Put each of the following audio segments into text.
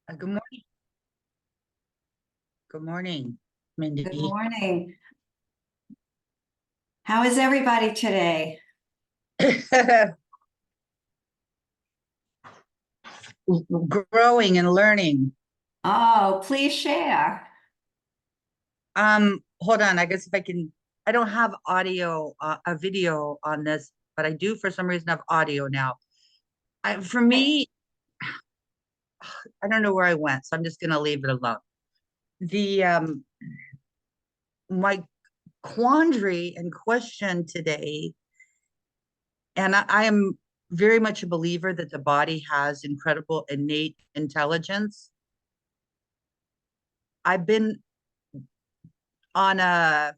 Good morning. Good morning, Good Mindy. morning. How is everybody today? Growing and learning. Oh, please share. Hold on. I guess if I can, I don't have audio, a video on this, but I do for some reason have audio now. For Okay. me, I don't know where I went, so I'm just gonna leave it alone. The My quandary and question today, and I am very much a believer that the body has incredible innate intelligence. I've been on a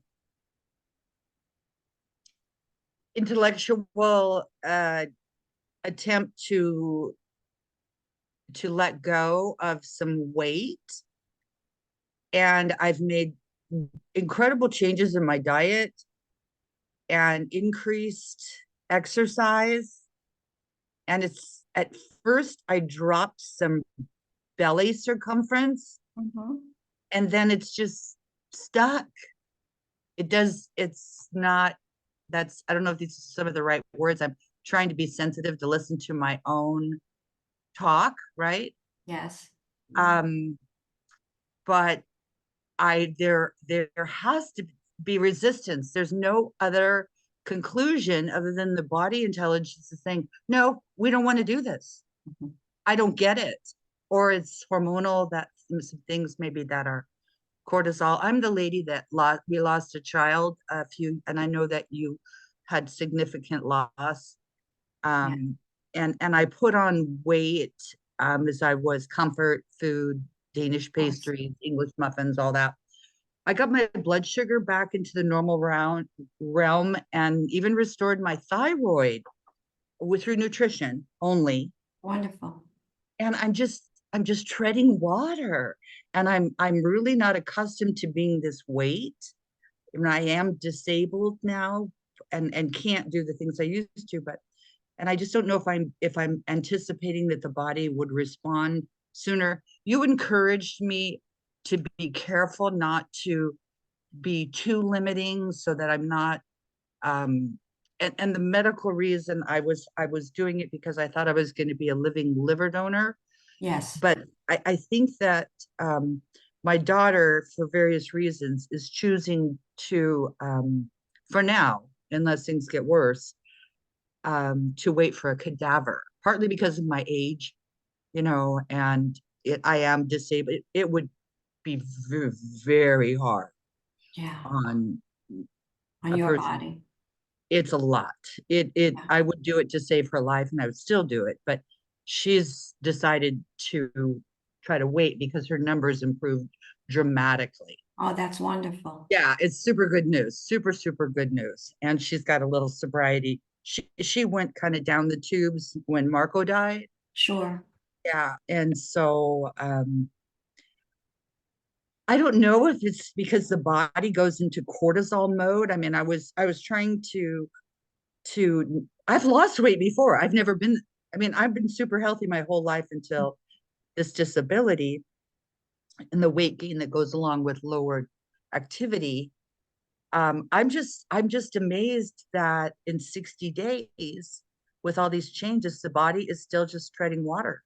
intellectual attempt to let go of some weight, and I've made incredible changes in my diet and increased exercise. And it's at first I dropped some belly circumference, Mhm. and then it's just stuck. It's not, that's, I don't know if these are some of the right words. I'm trying to be sensitive to listen to my own talk, right? Yes. Um, but there has to be resistance. There's no other conclusion other than the body intelligence is saying, no, we don't want to do this. Mhm. I don't get it. Or it's hormonal, that some things maybe that are cortisol. I'm the lady that we lost a child and I know that you had significant loss. Yeah. Um, and I put on weight as I was comfort food, Danish Of course. pastries, English muffins, all that. I got my blood sugar back into the normal realm and even restored my thyroid through nutrition only. Wonderful. And I'm just treading water. And I'm really not accustomed to being this weight. I mean, I am disabled now and can't do the things I used to, but and I just don't know if I'm anticipating that the body would respond sooner. You encouraged me to be careful not to be too limiting so that I'm not um and the medical reason I was doing it because I thought I was going to be a living liver donor. Yes. But I think that my daughter, for various reasons, is choosing for now, unless things get worse, to wait for a cadaver, partly because of my age, and I am disabled. It would be very hard Yeah. on On a your person. body. It's a lot. Yeah. I would do it to save her life and I would still do it, but she's decided to try to wait because her numbers improved dramatically. Oh, that's wonderful. Yeah, it's super good news. Super, super good news. And she's got a little sobriety. She went kind of down the tubes when Marco died. Sure. Yeah. And so I don't know if it's because the body goes into cortisol mode. I mean, I was trying to I've lost weight before. I've been super healthy my whole life until this disability and the weight gain that goes along with lowered activity. I'm just amazed that in 60 days, with all these changes, the body is still just treading water.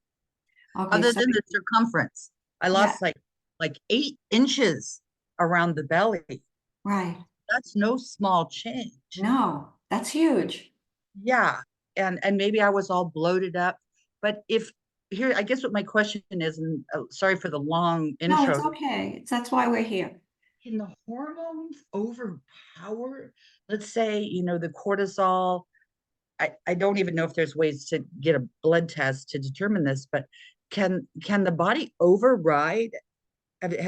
Okay, Other so than the circumference, I yeah, lost like 8 inches around the belly. right. That's no small change. No, that's huge. Yeah, and maybe I was all bloated up, but if here, I guess what my question is, and sorry for the long No, it's intro, okay. That's why we're here. can the hormones overpower, let's say, the cortisol? I don't even know if there's ways to get a blood test to determine this, but can the body override,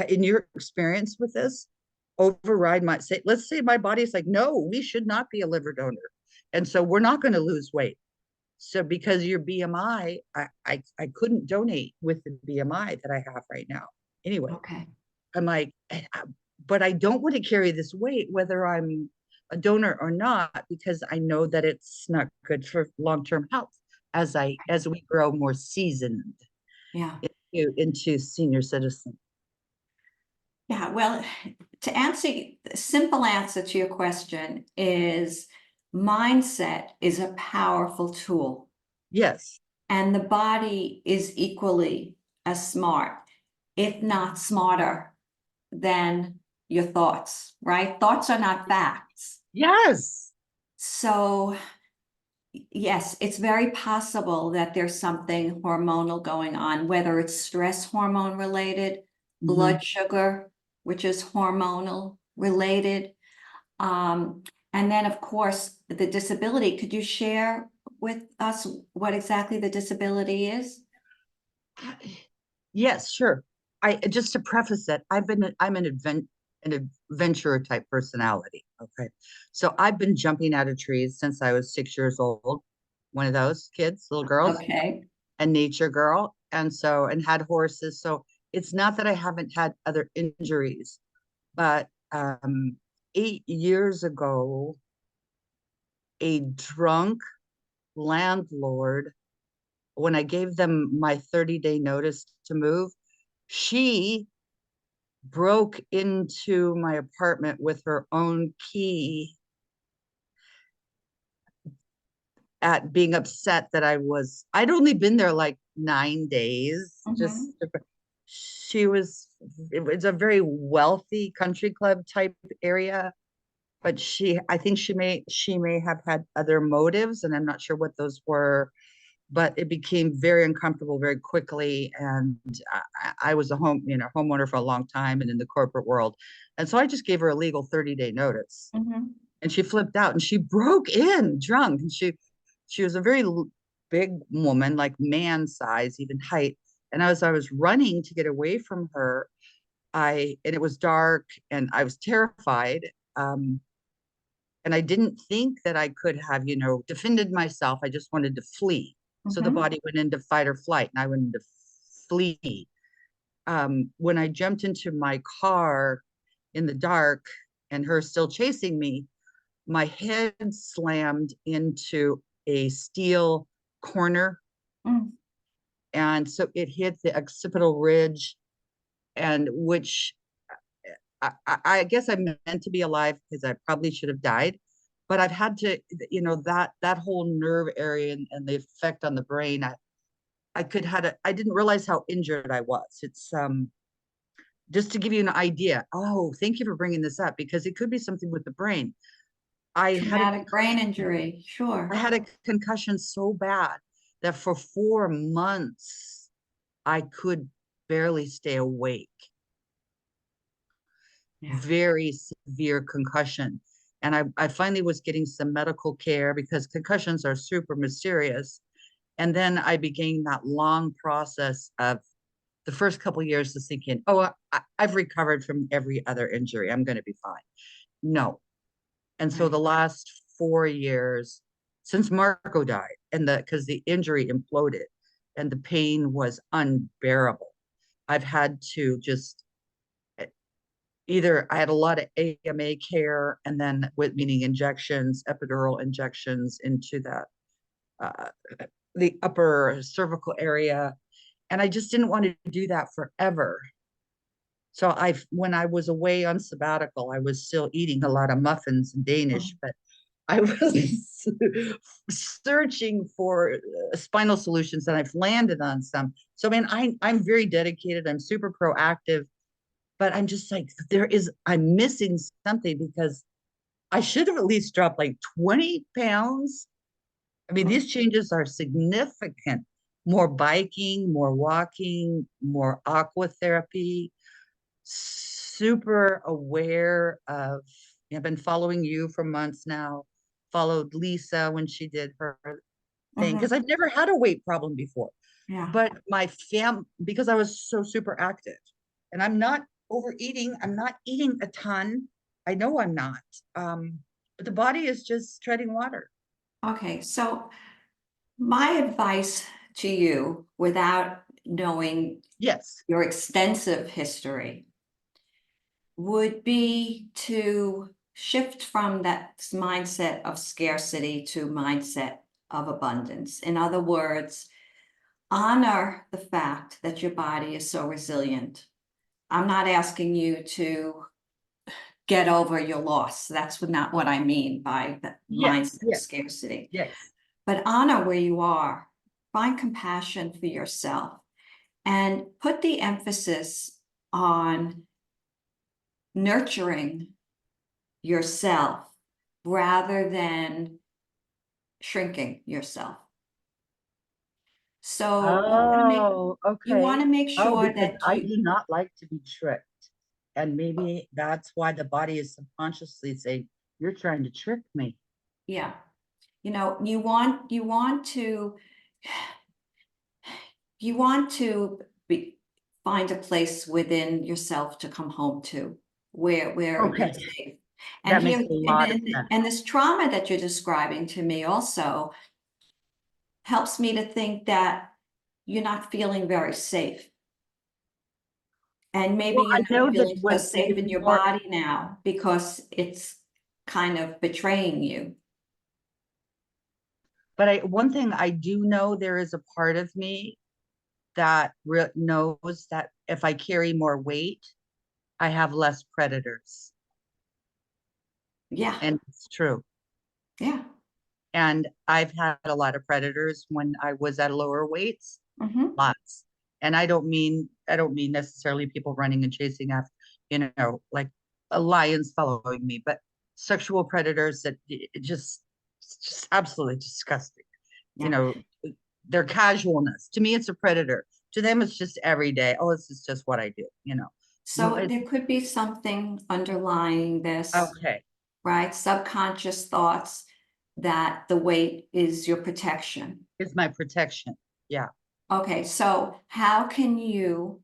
in your experience with this, override my say, let's say my body's like, no, we should not be a liver donor. And so we're not going to lose weight. So because your BMI, I couldn't donate with the BMI that I have right now. Anyway, Okay. I'm like, but I don't want to carry this weight, whether I'm a donor or not, because I know that it's not good for long-term health as we grow more seasoned. Yeah. into senior citizen. Yeah, well, to answer, the simple answer to your question is mindset is a powerful tool, Yes. and the body is equally as smart, if not smarter, than your thoughts, right? Thoughts are not facts. Yes. So, yes, it's very possible that there's something hormonal going on, whether it's stress hormone related, Mhm. blood sugar, which is hormonal related. And then, of course, the disability. Could you share with us what exactly the disability is? Yes, sure. I just to preface it, I'm an adventurer type personality. Okay. So I've been jumping out of trees since I was 6 years old. One of those kids, little girls, Okay. a nature girl. And had horses. So it's not that I haven't had other injuries, but 8 years ago, a drunk landlord, when I gave them my 30-day notice to move, she broke into my apartment with her own key at being upset that I'd only been there like 9 days. Mhm. She was, it was a very wealthy country club type area, but I think she may have had other motives, and I'm not sure what those were, but it became very uncomfortable very quickly. And I was a homeowner for a long time and in the corporate world. And so I just gave her a legal 30-day notice, Mhm. and she flipped out and she broke in drunk. And she was a very big woman, like man size, even height. And as I was running to get away from her, and it was dark and I was terrified. Um, and I didn't think that I could have, defended myself. I just wanted to flee. So the Mhm. body went into fight or flight, and I went into flee. When I jumped into my car in the dark and her still chasing me, my head slammed into a steel corner. Mm. And so it hit the occipital ridge, and which I guess I'm meant to be alive because I probably should have died. But I've had to, that whole nerve area and the effect on the brain. I didn't realize how injured I was. It's just to give you an idea. Oh, thank you for bringing this up because it could be something with the brain. I had a Traumatic brain concussion. injury. I Sure. had a concussion so bad that for 4 months I could barely stay awake. Yeah. Very severe concussion. And I finally was getting some medical care because concussions are super mysterious. And then I began that long process of the first couple of years of thinking, oh, I've recovered from every other injury. I'm going to be fine. No. And so Right. the last 4 years since Marco died, and because the injury imploded and the pain was unbearable, I've had to just either I had a lot of AMA care, and then with meaning injections, epidural injections into uh, the upper cervical area, and I just didn't want to do that forever. So when I was away on sabbatical, I was still eating a lot of muffins and Danish, Mhm. but I was searching for spinal solutions, and I've landed on some. So I mean, I'm very dedicated. I'm super proactive, but I'm just like, I'm missing something because I should have at least dropped like 20 pounds. I mean, Mm. these changes are significant. More biking, more walking, more aqua therapy, super aware of, I've been following you for months now, followed Lisa when she did her thing, because Mhm. I've never had a weight problem before. Yeah. But because I was so super active, and I'm not overeating, I'm not eating a ton. I know I'm not. But the body is just treading water. Okay. So my advice to you, without knowing Yes. your extensive history, would be to shift from that mindset of scarcity to mindset of abundance. In other words, honor the fact that your body is so resilient. I'm not asking you to get over your loss. That's not what I mean by the Yes, mindset of yes, scarcity. yes. But honor where you are, find compassion for yourself, and put the emphasis on nurturing yourself rather than shrinking yourself. So Oh, you want okay. to make Oh, sure because that I you, do not like to be tricked. And maybe that's why the body is subconsciously saying, you're trying to trick me. yeah, you want to find a place within yourself to come home to where you're Okay, safe. And that makes here, a lot of sense. and this trauma that you're describing to me also helps me to think that you're not feeling very safe. And maybe Well, I you're not know that feeling so when safe it's in your more, body now because it's kind of betraying you. but one thing I do know, there is a part of me that knows that if I carry more weight, I have less predators. Yeah, And it's true. yeah. And I've had a lot of predators when I was at lower weights, Mm-hmm. lots. And I don't mean necessarily people running and chasing after, like lions following me, but sexual predators that it's just absolutely disgusting. You Yeah. know, their casualness. To me, it's a predator. To them, it's just every day. Oh, this is just what I do. So It, there could be something underlying this, okay. right? Subconscious thoughts that the weight is your protection. It's my protection. Yeah. Okay, so how can you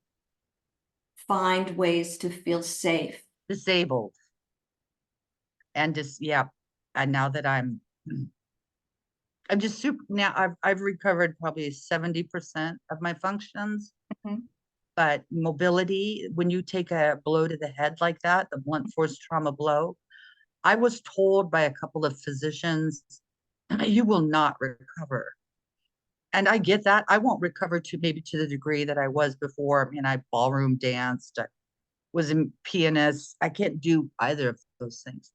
find ways to feel safe? Disabled. And just, yeah. And now that I'm just super now I've recovered probably 70% of my functions, Mhm. but mobility, when you take a blow to the head like that, the blunt force trauma blow, I was told by a couple of physicians, you will not recover. And I get that. I won't recover to maybe to the degree that I was before. I mean, I ballroom danced, I was a pianist. I can't do either of those things.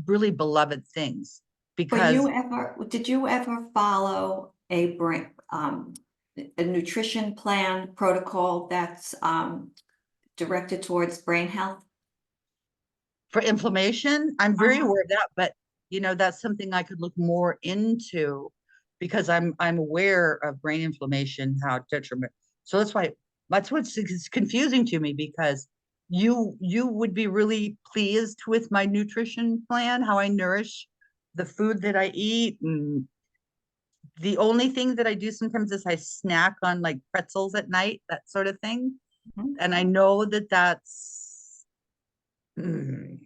Really beloved things But because did you ever follow a nutrition plan protocol that's directed towards brain health? for inflammation, I'm very Uh-huh. aware of that, but that's something I could look more into because I'm aware of brain inflammation, how detriment. So that's what's confusing to me because you would be really pleased with my nutrition plan, how I nourish the food that I eat. And the only thing that I do sometimes is I snack on like pretzels at night, that sort of thing. Mhm. And I know that mm,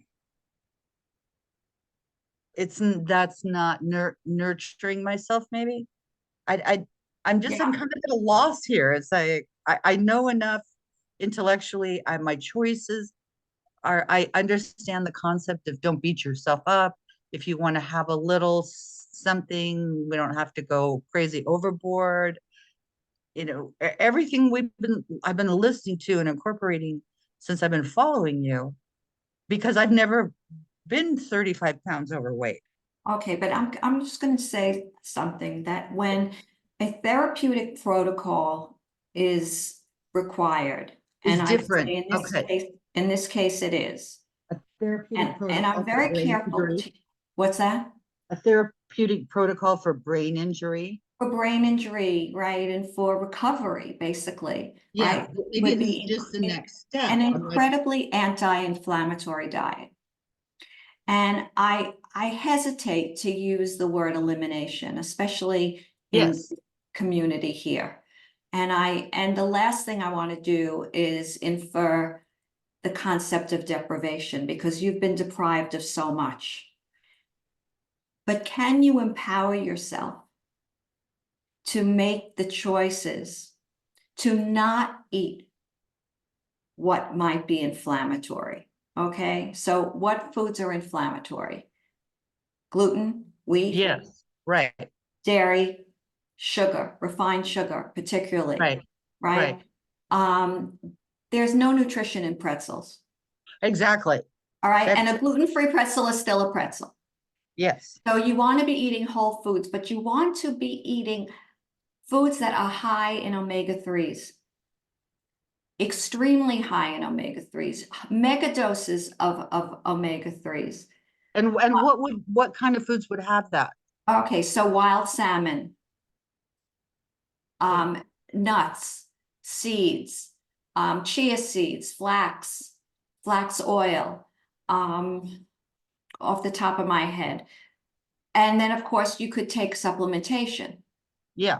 that's not nurturing myself. Maybe I I'm Yeah. kind of at a loss here. It's like I know enough intellectually. My choices are, I understand the concept of don't beat yourself up. If you want to have a little something, we don't have to go crazy overboard. Everything I've been listening to and incorporating since I've been following you, because I've never been 35 pounds overweight. Okay, but I'm just going to say something that when a therapeutic protocol is required, Is and I different. say Okay. in this case it is, A therapeutic and I'm protocol for very brain careful injury. to, what's that? A therapeutic protocol for brain injury. For brain injury, right, and for recovery, basically, Yeah, right, maybe would this is be just the next step. an I'm like, incredibly anti-inflammatory diet. And I hesitate to use the word elimination, especially in yes, community here. And the last thing I want to do is infer the concept of deprivation because you've been deprived of so much. But can you empower yourself to make the choices to not eat what might be inflammatory? Okay, so what foods are inflammatory? Gluten, wheat, yes, right. dairy, sugar, refined sugar particularly, Right, right? right. Um, there's no nutrition in pretzels, Exactly. all right? And That's, a gluten-free pretzel is still a pretzel. yes. So you want to be eating whole foods, but you want to be eating foods that are high in omega-3s, extremely high in omega-3s, mega doses of omega-3s. And what kind of foods would have that? Okay, so wild salmon, Okay. um, nuts, seeds, chia seeds, flax oil, off the top of my head. And then, of course, you could take supplementation. Yeah.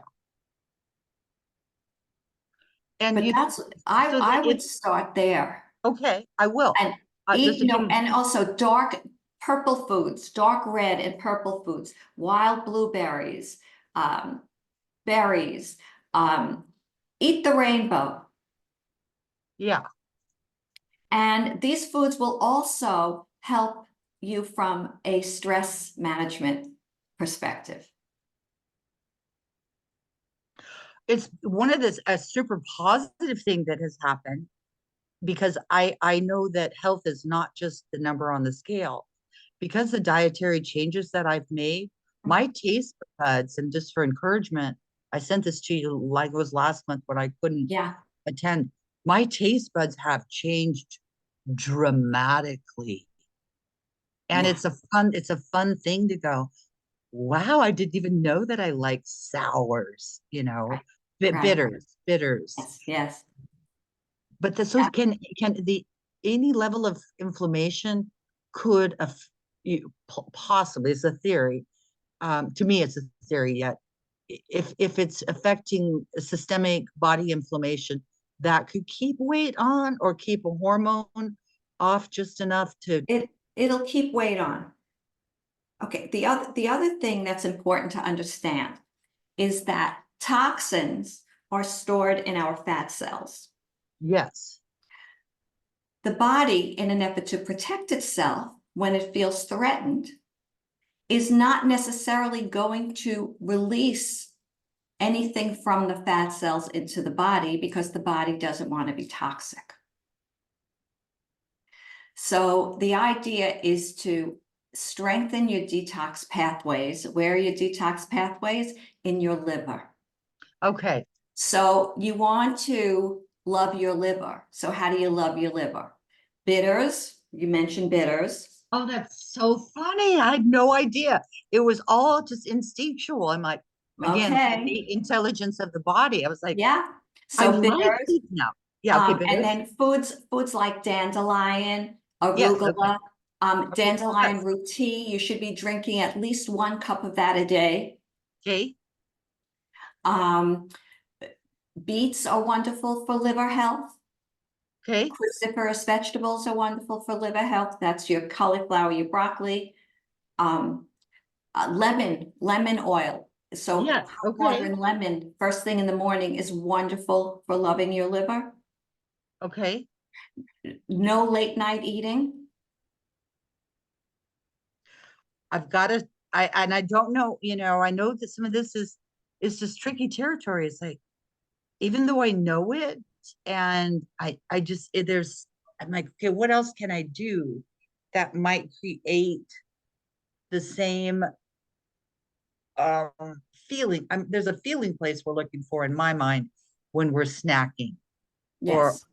And But you, that's, so I would it's, start there. okay, I will. And Just eat, to give, and also dark purple foods, dark red and purple foods, wild blueberries, um, berries, um, eat the rainbow. yeah. And these foods will also help you from a stress management perspective. It's one of this, a super positive thing that has happened because I know that health is not just the number on the scale. Because the dietary changes that I've made, my taste buds, and just for encouragement, I sent this to you like it was last month when I couldn't Yeah. attend. My taste buds have changed dramatically. And Yeah. it's a fun thing to go, wow, I didn't even know that I like sours, Right. Right. bitters. Yes. Yes. But the, so Yeah. can the any level of inflammation could possibly, it's a theory. To me, it's a theory yet. If it's affecting systemic body inflammation, that could keep weight on or keep a hormone off just enough to, It'll keep weight on. Okay. The other thing that's important to understand is that toxins are stored in our fat cells. yes. The body, in an effort to protect itself when it feels threatened, is not necessarily going to release anything from the fat cells into the body because the body doesn't want to be toxic. So the idea is to strengthen your detox pathways. Where are your detox pathways? In your liver. Okay. So you want to love your liver. So how do you love your liver? Bitters, you mentioned bitters. Oh, that's so funny. I had no idea. It was all just instinctual. I'm like, again, the Okay. innate intelligence of the body. I was like, Yeah. I So like bitters, these now. Yeah, okay, and bitters. then foods like dandelion, Yes, okay. arugula, Okay, dandelion yes. root tea. You should be drinking at least 1 cup of that a day. Okay, Um, beets are wonderful for liver health. okay. Cruciferous vegetables are wonderful for liver health. That's your cauliflower, your broccoli. Um, lemon oil. So Yes, hot water okay, and lemon first thing in the morning is wonderful for loving your liver. okay. No late night eating. I've got to, and I don't know, I know that some of this is just tricky territory. It's like, even though I know it, and I just, I'm like, okay, what else can I do that might create the same feeling? There's a feeling place we're looking for in my mind when we're snacking, or Yes.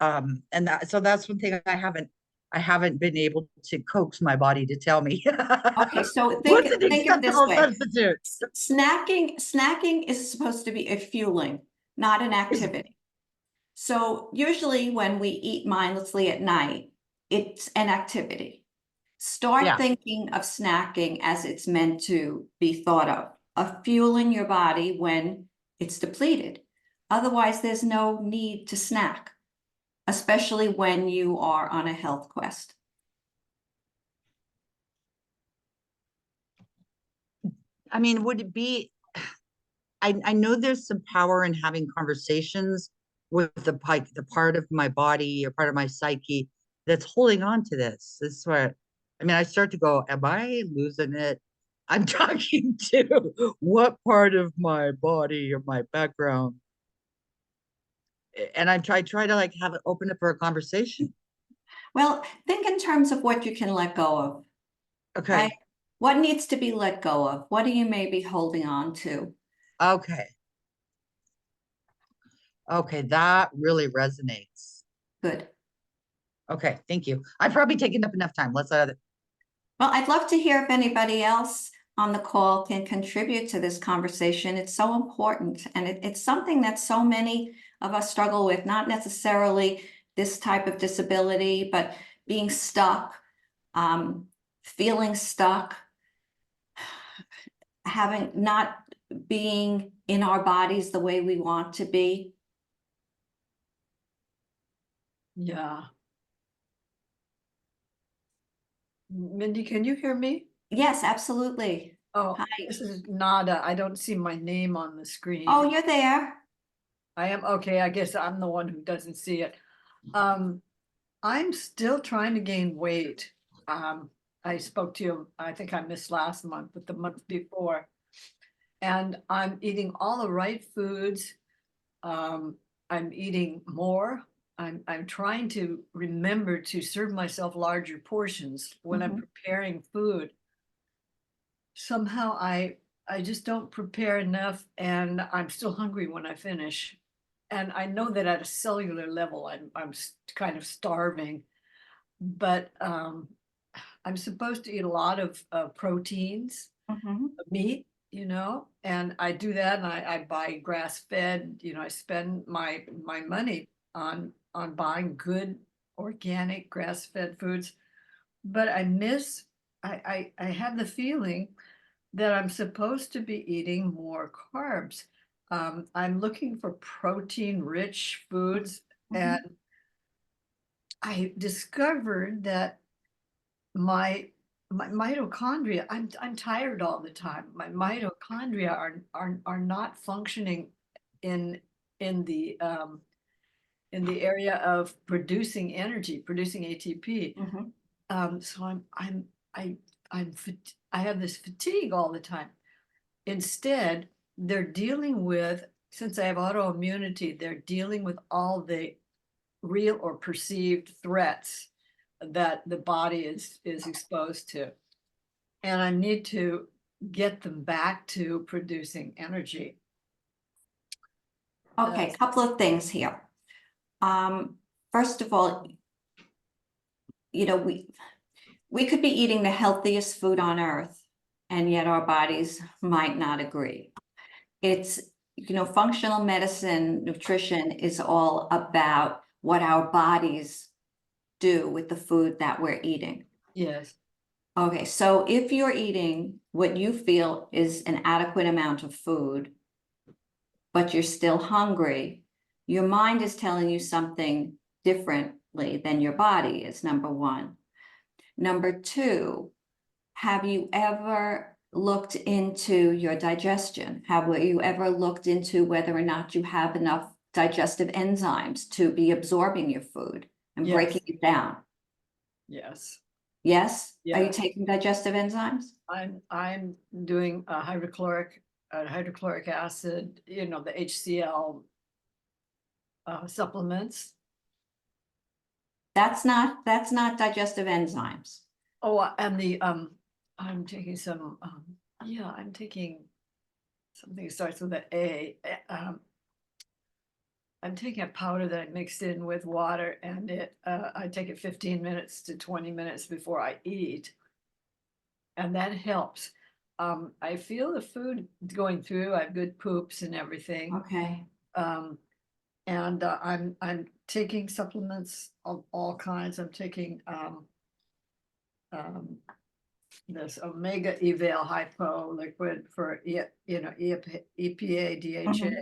and that, so that's one thing I haven't been able to coax my body to tell me. Okay, so What's an think of it this acceptable way. substitute? Snacking is supposed to be a fueling, not an Is activity. So usually when we eat mindlessly at night, it's an activity. Start Yeah. thinking of snacking as it's meant to be thought of fueling your body when it's depleted. Otherwise, there's no need to snack, especially when you are on a health quest. I mean, would it be, I know there's some power in having conversations with the part of my body or part of my psyche that's holding on to this. This is where, I mean, I start to go, am I losing it? I'm talking to what part of my body or my background. And I try to like have it open up for a conversation. Well, think in terms of what you can let go of, right? Okay. What needs to be let go of? What are you maybe holding on to? Okay. Okay. That really resonates. Good. Okay. Thank you. I've probably taken up enough time. Well, I'd love to hear if anybody else on the call can contribute to this conversation. It's so important, and it's something that so many of us struggle with, not necessarily this type of disability, but being stuck, feeling stuck, having not being in our bodies the way we want to be. Yeah. Mindy, can you hear me? Yes, absolutely. Oh, Hi. this is Nada. I don't see my name on the screen. Oh, you're there. I am, okay, I guess I'm the one who doesn't see it. I'm still trying to gain weight. I spoke to you, I think I missed last month, but the month before. And I'm eating all the right foods. I'm eating more. I'm trying to remember to serve myself larger portions when I'm preparing food. Somehow I just don't prepare enough, and I'm still hungry when I finish. And I know that at a cellular level, I'm kind of starving, but I'm supposed to eat a lot of proteins, Mhm. meat, and I do that, and I buy grass fed. I spend my money on buying good organic grass fed foods, but I have the feeling that I'm supposed to be eating more carbs. I'm looking for protein-rich foods, and I discovered that my mitochondria, I'm tired all the time. My mitochondria are not functioning in in the um, in the area of producing energy, producing ATP. Mhm. So I have this fatigue all the time. Instead, they're dealing with, since I have autoimmunity, they're dealing with all the real or perceived threats that the body is exposed to. And I need to get them back to producing energy. Okay, a couple of things here. First of all, we could be eating the healthiest food on earth, and yet our bodies might not agree. It's, functional medicine, nutrition is all about what our bodies do with the food that we're eating. Yes. Okay, so if you're eating what you feel is an adequate amount of food, but you're still hungry, your mind is telling you something differently than your body is, number one. Number two, have you ever looked into your digestion? Have you ever looked into whether or not you have enough digestive enzymes to be absorbing your food and Yes. breaking it down? Yes. Yes? Are you Yes. taking digestive enzymes? I'm doing a hydrochloric acid, the HCl supplements. That's not digestive enzymes. Oh, and I'm taking some, I'm taking something that starts with an A. I'm taking a powder that I mixed in with water, and I take it 15 minutes to 20 minutes before I eat. And that helps. I feel the food going through. I have good poops and everything. Okay. And I'm taking supplements of all kinds. I'm taking this Omega Eval Hypo liquid for EPA, DHA,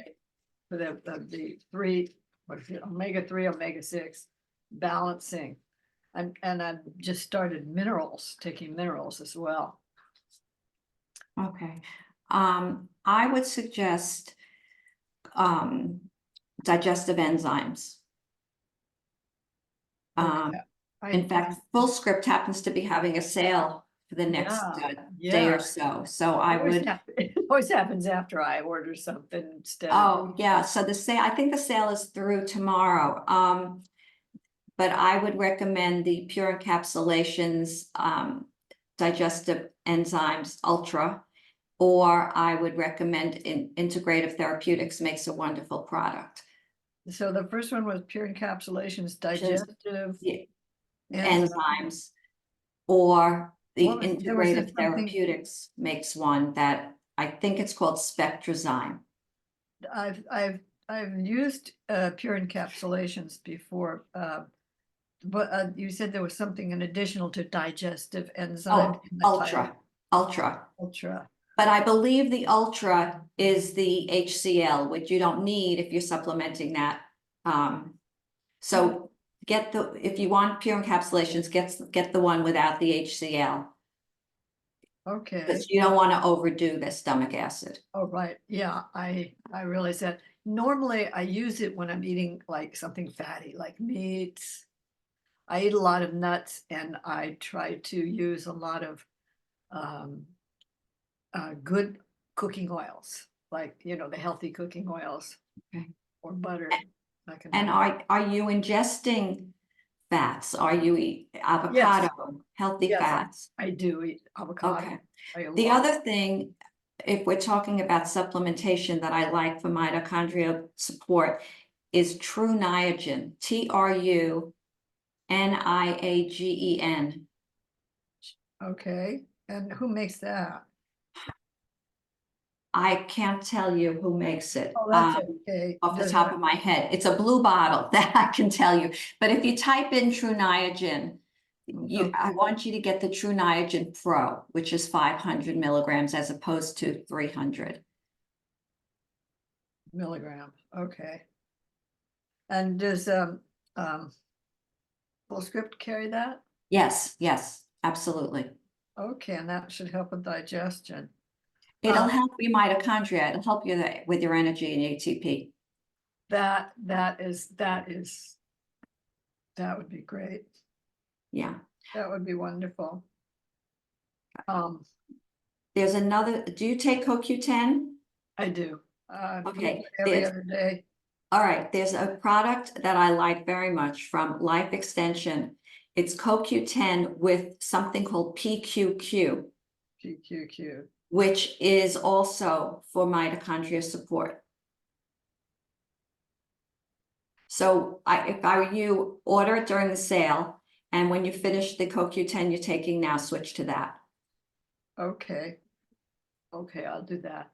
for the three, what is it, omega-3, omega-6 balancing. And I've just started taking minerals as well. Okay. I would suggest digestive enzymes. Okay. In fact, Fullscript happens to be having a sale for the next Yeah, day yeah. or so. So I would, It always happens after I order something instead of, oh, yeah, so the sale, I think the sale is through tomorrow. But I would recommend the Pure Encapsulations, Digestive Enzymes Ultra. Or I would recommend Integrative Therapeutics makes a wonderful product. so the first one was Pure Encapsulations, digestive. Yeah, enzyme. enzymes. Or the There was Integrative something, Therapeutics makes one that I think it's called Spectrazyme. I've used Pure Encapsulations before, but you said there was something in additional to digestive enzyme. Oh, in the title. Ultra. Ultra. But I believe the Ultra is the HCl, which you don't need if you're supplementing that. So get if you want Pure Encapsulations, get the one without the HCl. Okay. Because you don't want to overdo the stomach acid. Oh, right. Yeah, I realize that. Normally I use it when I'm eating like something fatty, like meats. I eat a lot of nuts and I try to use a lot of good cooking oils, like, the healthy cooking oils. Okay. Or butter. I can And have. are you ingesting fats? Are you eat avocado, healthy Yes. fats? I do eat avocado. Okay. a The lot. other thing, if we're talking about supplementation that I like for mitochondrial support, is True Niagen, TRUNIAGEN. Okay, and who makes that? I can't tell you who makes it. Oh, that's okay. Off the Does top it- of my head. It's a blue bottle that I can tell you. But if you type in True Niagen, I want you to get the True Niagen Pro, which is 500 milligrams as opposed to 300. Milligrams, okay. And does Full Script carry that? Yes, absolutely. Okay, and that should help with digestion. It'll help your mitochondria. It'll help you with your energy and ATP. That would be great. Yeah. That would be wonderful. There's another, do you take CoQ10? I do. Okay, Every there's- other day. All right, there's a product that I like very much from Life Extension. It's CoQ10 with something called PQQ, PQQ. which is also for mitochondria support. So if I were you, order it during the sale, and when you finish the CoQ10 you're taking now, switch to that. Okay. Okay, I'll do that.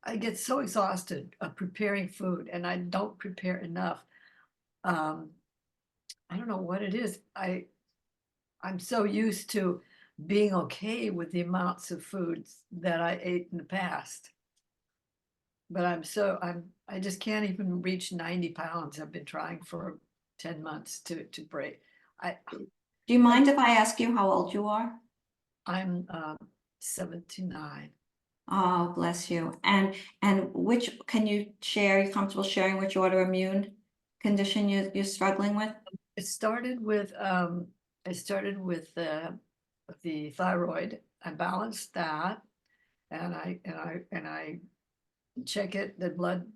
I get so exhausted of preparing food and I don't prepare enough. I don't know what it is. I'm so used to being okay with the amounts of foods that I ate in the past. But I just can't even reach 90 pounds. I've been trying for 10 months to break. Do you mind if I ask you how old you are? I'm 79. Oh, bless you. And which, can you share, you comfortable sharing which autoimmune condition you're struggling with? It started with the thyroid. I balanced that, and I check the blood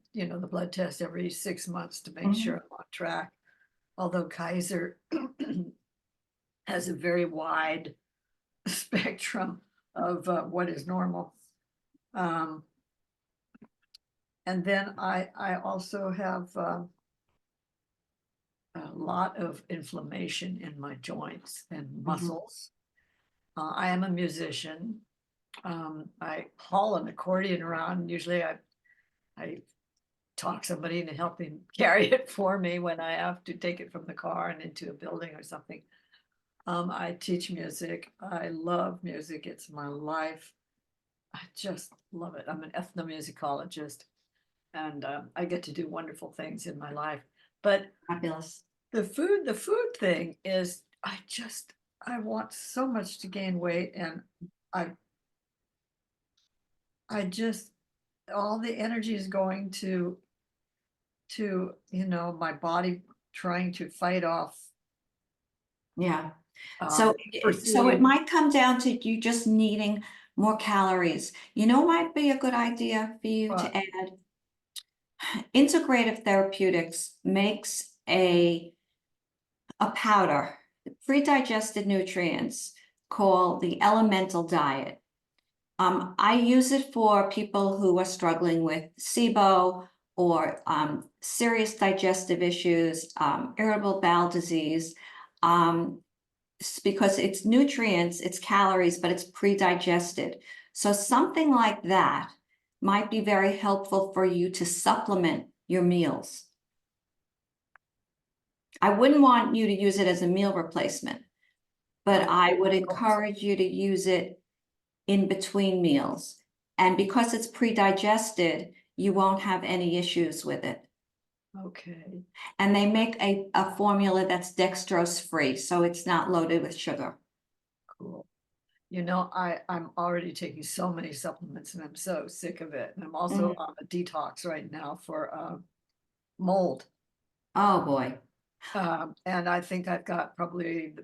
test every 6 months to make sure I'm on track. Although Kaiser has a very wide spectrum of what is normal. And then I also have a lot of inflammation in my joints and muscles. I am a musician. I haul an accordion around. Usually I talk somebody to help him carry it for me when I have to take it from the car and into a building or something. I teach music. I love music. It's my life. I just love it. I'm an ethnomusicologist and I get to do wonderful things in my life. But Fabulous. the food thing is, I want so much to gain weight, and I just, all the energy is going to my body trying to fight off. Yeah. So, for so it seeing- might come down to you just needing more calories. You know, might be a good idea for you What? to add. Integrative Therapeutics makes a powder, pre-digested nutrients called the Elemental Diet. I use it for people who are struggling with SIBO or serious digestive issues, irritable bowel disease, because it's nutrients, it's calories, but it's pre-digested. So something like that might be very helpful for you to supplement your meals. I wouldn't want you to use it as a meal replacement, but I would encourage you to use it in between meals. And because it's pre-digested, you won't have any issues with it. Okay, And they make a formula that's dextrose free, so it's not loaded with sugar. cool. You know, I'm already taking so many supplements and I'm so sick of it. And I'm also on a detox right now for mold. Oh, boy. And I think I've got probably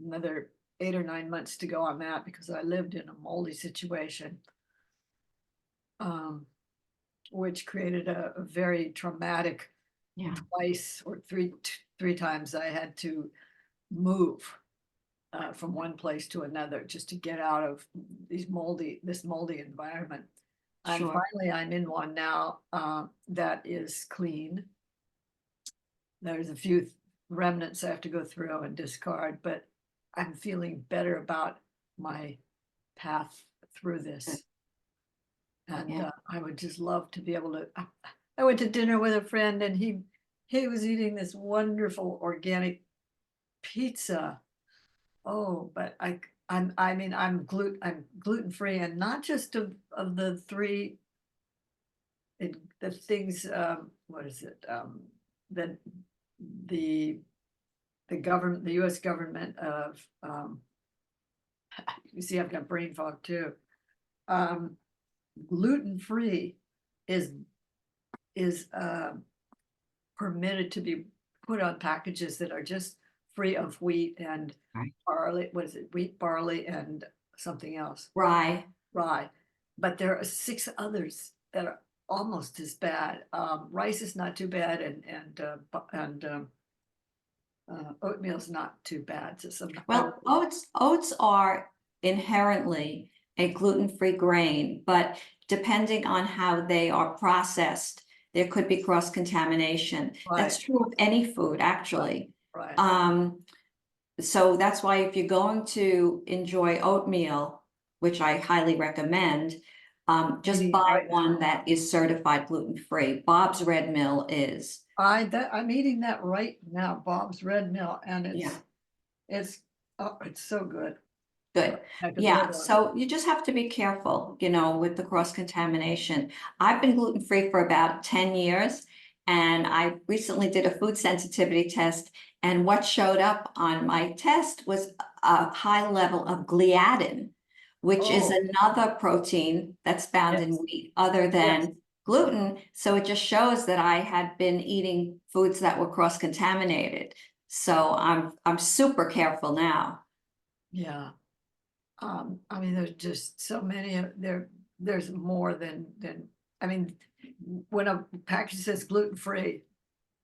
another 8 or 9 months to go on that because I lived in a moldy situation. Which created a very traumatic Yeah. twice or three times I had to move from one place to another just to get out of this moldy environment. And Sure. finally, I'm in one now that is clean. There's a few remnants I have to go through and discard, but I'm feeling better about my path through this. And Yeah. I would just love to be able to. I went to dinner with a friend, and he was eating this wonderful organic pizza. Oh, but I'm gluten free, and not just of the three. The things. What is it? That the government, the U.S. government of. You see, I've got brain fog too. Gluten free is permitted to be put on packages that are just free of wheat and Right. barley. What is it? Wheat, barley, and something else. Rye. Rye. But there are 6 others that are almost as bad. Rice is not too bad, and oatmeal is not too bad. So Well, oats are inherently a gluten-free grain, but depending on how they are processed, there could be cross-contamination. That's Right. true of any food, actually. right. So that's why if you're going to enjoy oatmeal, which I highly recommend, just Eating buy right one now. that is certified gluten-free. Bob's Red Mill is. I'm eating that right now, Bob's Red Mill, and Yeah. it's so good. Good. I could Yeah, live on it. so you just have to be careful, with the cross-contamination. I've been gluten-free for about 10 years, and I recently did a food sensitivity test, and what showed up on my test was a high level of gliadin, which is Oh. another protein that's found in Yes. wheat other than gluten. So it just shows that I had been eating foods that were cross-contaminated. So I'm super careful now. Yeah. I mean, there's just so many there's more than I mean, when a package says gluten-free,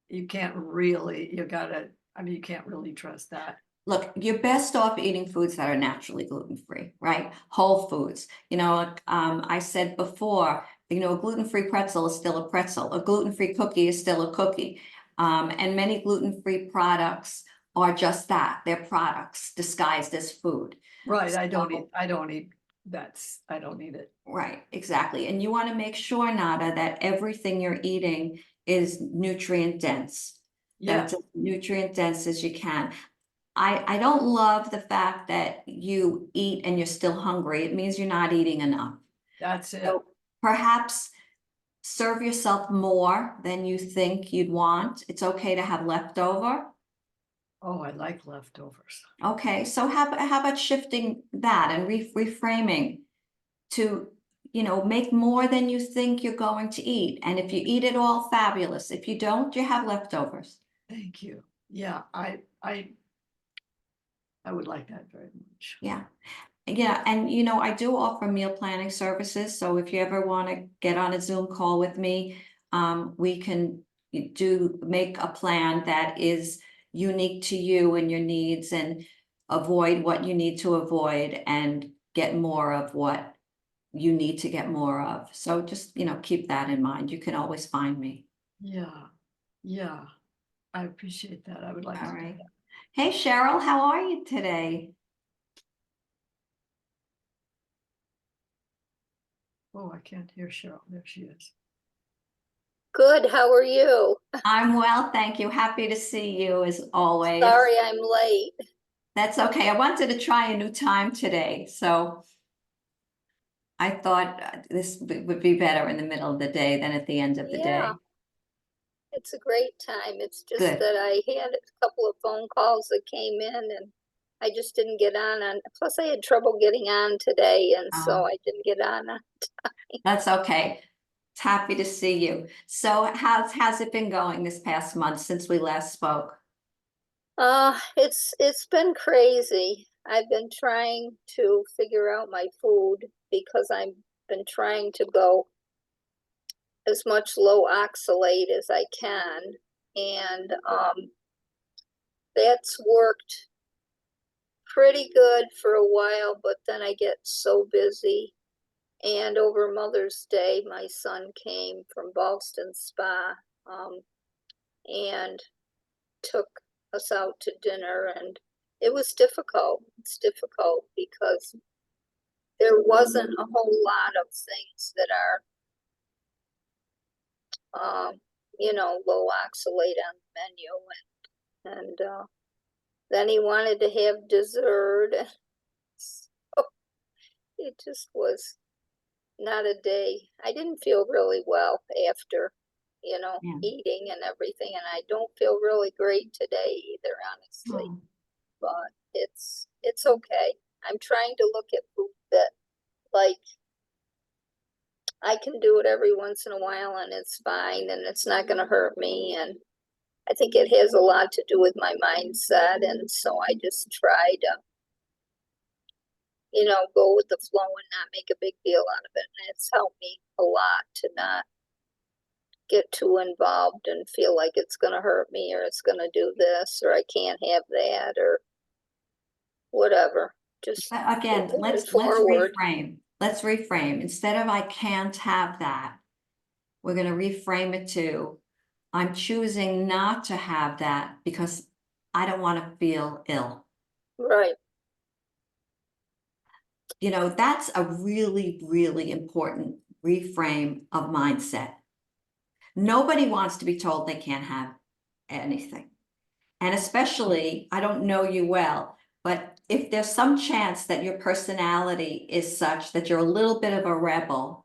you can't really, you can't really trust that. Look, you're best off eating foods that are naturally gluten-free, right? Whole foods. I said before, a gluten-free pretzel is still a pretzel. A gluten-free cookie is still a cookie. And many gluten-free products are just that. They're products disguised as food. Right, I don't So- eat I don't eat it. Right, exactly. And you want to make sure, Nada, that everything you're eating is nutrient dense. Yeah, That's as nutrient dense as you can. I don't love the fact that you eat and you're still hungry. It means you're not eating enough. that's it. So perhaps serve yourself more than you think you'd want. It's okay to have leftover. Oh, I like leftovers. Okay, so how about shifting that and reframing to, make more than you think you're going to eat. And if you eat it all, fabulous. If you don't, you have leftovers. Thank you. Yeah, I would like that very much. Yeah. Yeah, and you know, I do offer meal planning services, so if you ever want to get on a Zoom call with me, we can make a plan that is unique to you and your needs and avoid what you need to avoid and get more of what you need to get more of. So just, you know, keep that in mind. You can always find me. Yeah, yeah, I appreciate that. I would like All to do right. that. Hey, Cheryl, how are you today? Oh, I can't hear Cheryl. There she is. Good, how are you? I'm well, thank you. Happy to see you as always. Sorry I'm late. That's okay. I wanted to try a new time today, so I thought this would be better in the middle of the day than at the end of the day. Yeah. It's a great time. It's just Good. that I had a couple of phone calls that came in and I just didn't get on. Plus I had trouble getting on today and so Oh. I didn't get on. That's okay. It's happy to see you. So how's it been going this past month since we last spoke? It's been crazy. I've been trying to figure out my food because I've been trying to go as much low oxalate as I can. And that's worked pretty good for a while, but then I get so busy. And over Mother's Day, my son came from Ballston Spa and took us out to dinner, and it was difficult. It's difficult because there wasn't a whole lot of things that are, low oxalate on the menu, and then he wanted to have dessert. So it just was not a day. I didn't feel really well after, Yeah. eating and everything, and I don't feel really great today either, honestly. Oh, But it's okay. I'm trying to look at food that, like, I can do it every once in a while and it's fine and it's not going to hurt me. And I think it has a lot to do with my mindset. And so I just try to, go with the flow and not make a big deal out of it. And it's helped me a lot to not get too involved and feel like it's going to hurt me or it's going to do this or I can't have that or whatever. Just again, moving let's forward. reframe. Let's reframe. Instead of I can't have that, we're going to reframe it to I'm choosing not to have that because I don't want to feel ill. Right. You know, that's a really, really important reframe of mindset. Nobody wants to be told they can't have anything. And especially, I don't know you well, but if there's some chance that your personality is such that you're a little bit of a rebel,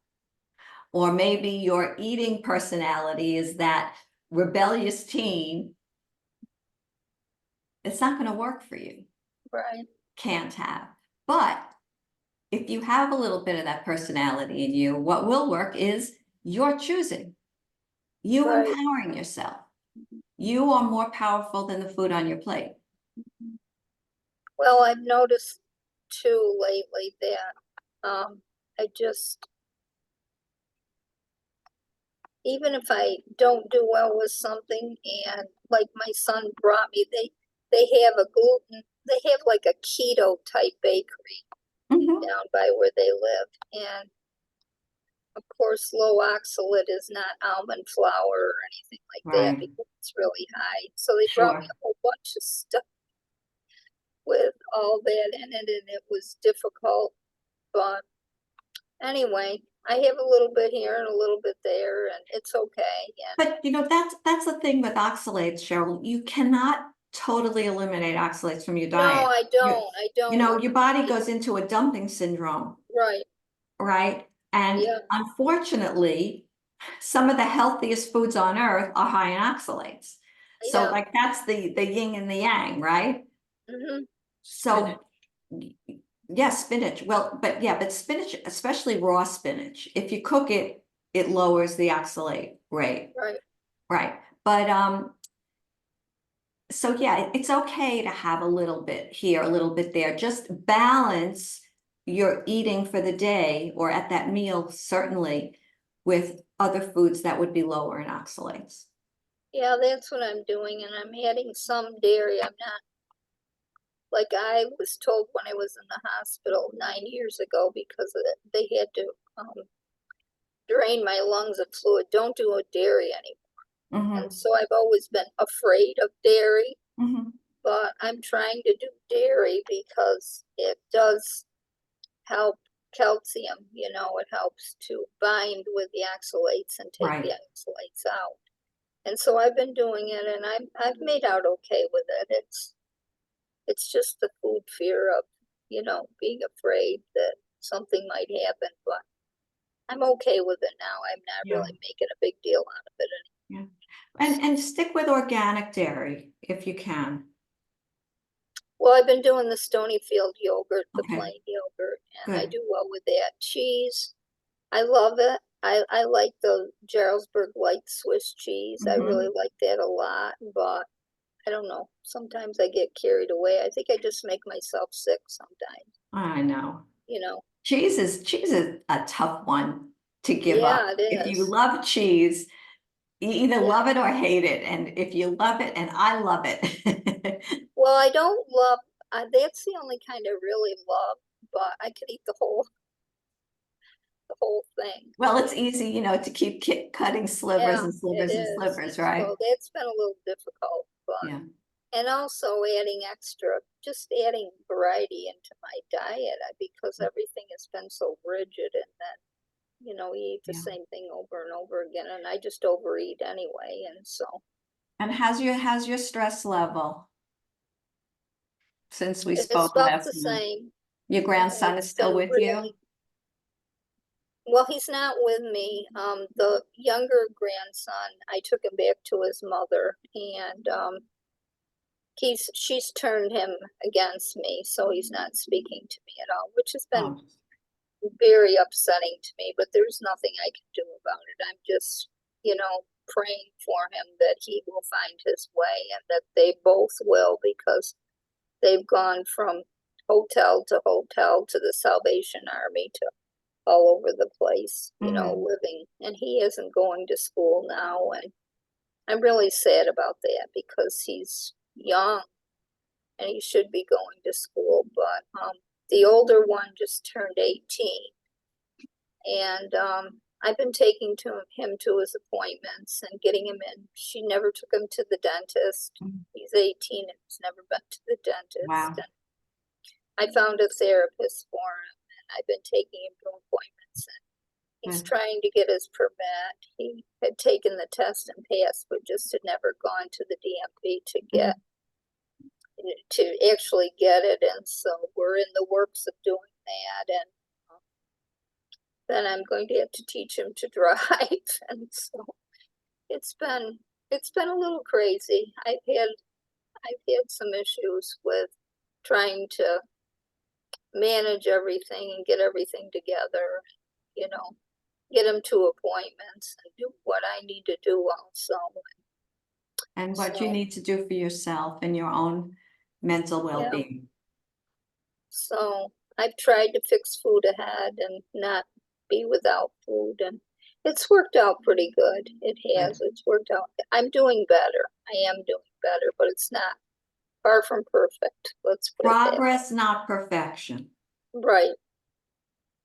or maybe your eating personality is that rebellious teen, it's not going to work for you. Right. Can't have. But if you have a little bit of that personality in you, what will work is you're choosing, you Right. empowering yourself. You are more powerful than the food on your plate. Well, I've noticed too lately that I just, even if I don't do well with something, and like my son brought me, they have they have like a keto type bakery Mhm. down by where they live, and of course low oxalate is not almond flour or anything like that Right. because it's really high. So they brought me Sure. a whole bunch of stuff with all that in it, and it was difficult. But anyway, I have a little bit here and a little bit there, and it's okay. And But you know, that's the thing with oxalates, Cheryl. You cannot totally eliminate oxalates from your no, diet. I don't. I don't. You know, your body goes into a dumping syndrome, Right. right? And Yeah. unfortunately, some of the healthiest foods on earth are high in oxalates. So Yeah. like that's the yin and the yang, right? Mm-hmm. So yes, spinach. Well, but spinach, especially raw spinach, if you cook it, it lowers the oxalate rate. Right. Right. But So yeah, it's okay to have a little bit here, a little bit there, just balance your eating for the day or at that meal, certainly with other foods that would be lower in oxalates. Yeah, that's what I'm doing, and I'm adding some dairy. I'm not, like I was told when I was in the hospital 9 years ago because of it, they had to drain my lungs of fluid. Don't do a dairy anymore. And so I've always been afraid of dairy, but I'm trying to do dairy because it does help calcium, it helps to bind with the oxalates and take the Right. oxalates out. And so I've been doing it, and I've made out okay with it. It's just the food fear of, being afraid that something might happen, but I'm okay with it now. I'm not Yeah. really making a big deal out of it anymore. And stick with organic dairy if you can. Well, I've been doing the Stonyfield yogurt, the Okay. plain yogurt, and I Good. do well with that. Cheese, I love it. I like the Jarlsberg white Swiss cheese. I really like that a lot, but I don't know. Sometimes I get carried away. I think I just make myself sick sometimes, I know. you know. Cheese is a tough one to give up. Yeah, it If you is. love cheese, you either Yeah. love it or hate it. And if you love it, and I love it. Well, I don't love, that's the only kind I really love, but I could eat the whole thing. Well, it's easy, to keep cutting slivers Yeah, and it slivers and is. slivers, right? So that's been a little difficult, but, Yeah. and also adding just adding variety into my diet because everything has been so rigid, and then, you eat the Yeah. same thing over and over again, and I just overeat anyway, and so. And how's your stress level since we It's spoke about the last month? same. Your grandson is It's still been with you? really, well, he's not with me. The younger grandson, I took him back to his mother, and she's turned him against me, so he's not speaking to me at all, which has been Oh, very upsetting to me, but there's nothing I can do about it. I'm just, praying for him that he will find his way and that they both will, because they've gone from hotel to hotel to the Salvation Army to all over the place, living, and he isn't going to school now. And I'm really sad about that because he's young and he should be going to school. But the older one just turned 18, and I've been taking him to his appointments and getting him in. She never took him to the dentist. He's 18 and he's never been to the dentist. wow. And I found a therapist for him, and I've been taking him to appointments, and he's trying to get his permit. He had taken the test and passed, but just had never gone to the DMV to actually get it. And so we're in the works of doing that. And then I'm going to have to teach him to drive. And so it's been a little crazy. I've had some issues with trying to manage everything and get everything together, get him to appointments and do what I need to do also. And what you need to do for yourself and your own mental well-being. So I've tried to fix food ahead and not be without food, and it's worked out pretty good. It has. It's worked out. I'm doing better. I am doing better, but it's not far from perfect. Let's put it that way. Progress, not perfection. Right.